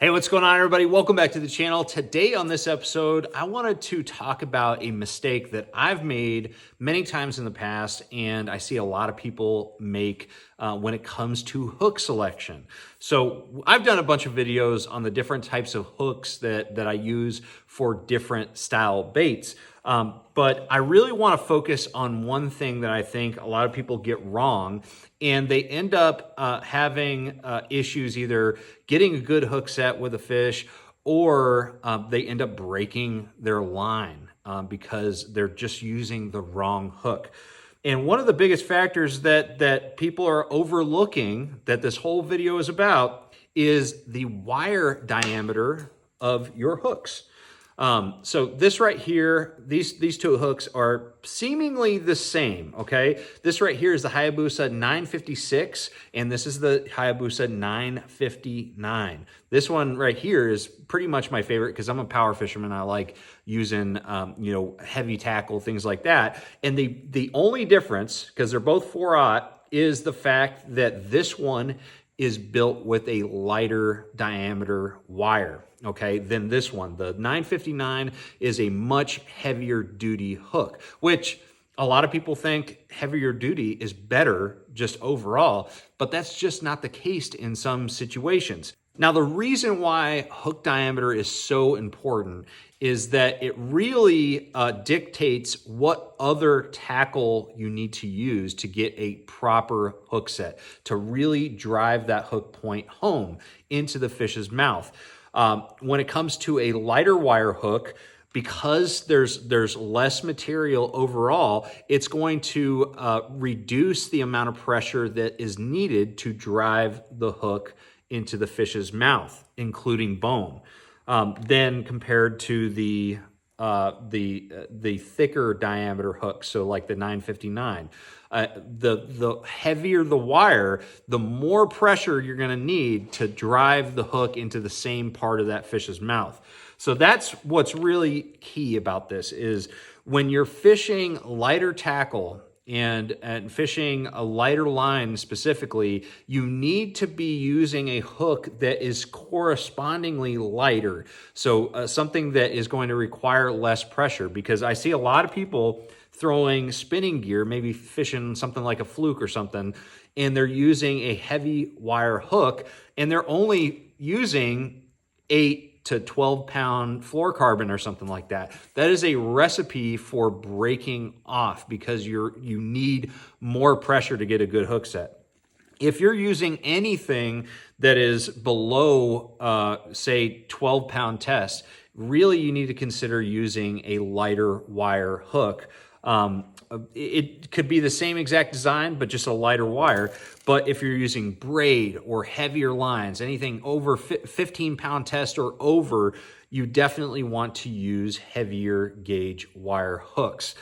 Hey, what's going on, everybody? Welcome back to the channel. Today on this episode, I wanted to talk about a mistake that I've made many times in the past, and I see a lot of people make when it comes to hook selection. So I've done a bunch of videos on the different types of hooks that I use for different style baits. But I really want to focus on one thing that I think a lot of people get wrong, and they end up having issues either getting a good hook set with a fish, or they end up breaking their line because they're just using the wrong hook. And one of the biggest factors that people are overlooking that this whole video is about is the wire diameter of your hooks. So this right here, these two hooks are seemingly the same, okay? This right here is the Hayabusa 956, and this is the Hayabusa 959. This one right here is pretty much my favorite because I'm a power fisherman. I like using, heavy tackle, things like that. And the only difference, because they're both 4/0, is the fact that this one is built with a lighter diameter wire, okay, than this one. The 959 is a much heavier duty hook, which a lot of people think heavier duty is better just overall, but that's just not the case in some situations. Now, the reason why hook diameter is so important is that it really dictates what other tackle you need to use to get a proper hook set, to really drive that hook point home into the fish's mouth. When it comes to a lighter wire hook, because there's less material overall, it's going to reduce the amount of pressure that is needed to drive the hook into the fish's mouth, including bone. Then compared to the thicker diameter hook, so like the 959, the heavier the wire, the more pressure you're going to need to drive the hook into the same part of that fish's mouth. So that's what's really key about this is when you're fishing lighter tackle and fishing a lighter line specifically, you need to be using a hook that is correspondingly lighter. So something that is going to require less pressure, because I see a lot of people throwing spinning gear, maybe fishing something like a fluke or something, and they're using a heavy wire hook, and they're only using 8 to 12 pound fluorocarbon or something like that. That is a recipe for breaking off because you need more pressure to get a good hook set. If you're using anything that is below, say, 12 pound test, really you need to consider using a lighter wire hook. It could be the same exact design, but just a lighter wire. But if you're using braid or heavier lines, anything over 15 pound test or over, you definitely want to use heavier gauge wire hooks.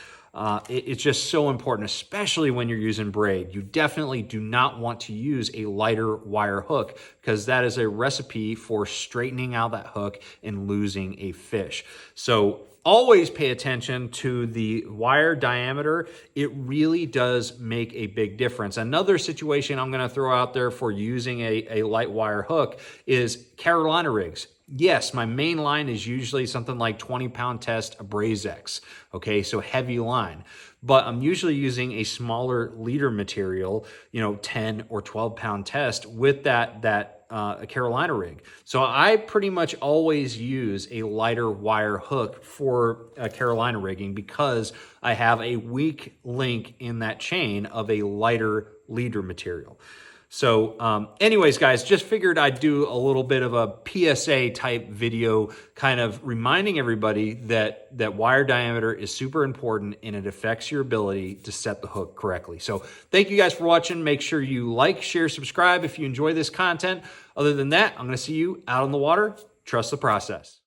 It's just so important, especially when you're using braid. You definitely do not want to use a lighter wire hook because that is a recipe for straightening out that hook and losing a fish. So always pay attention to the wire diameter. It really does make a big difference. Another situation I'm going to throw out there for using a light wire hook is Carolina rigs. Yes, my main line is usually something like 20 pound test Abrazex. Okay, so heavy line. But I'm usually using a smaller leader material, 10 or 12 pound test with that Carolina rig. So I pretty much always use a lighter wire hook for Carolina rigging because I have a weak link in that chain of a lighter leader material. So anyways, guys, just figured I'd do a little bit of a PSA type video kind of reminding everybody that wire diameter is super important and it affects your ability to set the hook correctly. So thank you guys for watching. Make sure you like, share, subscribe if you enjoy this content. Other than that, I'm going to see you out on the water. Trust the process.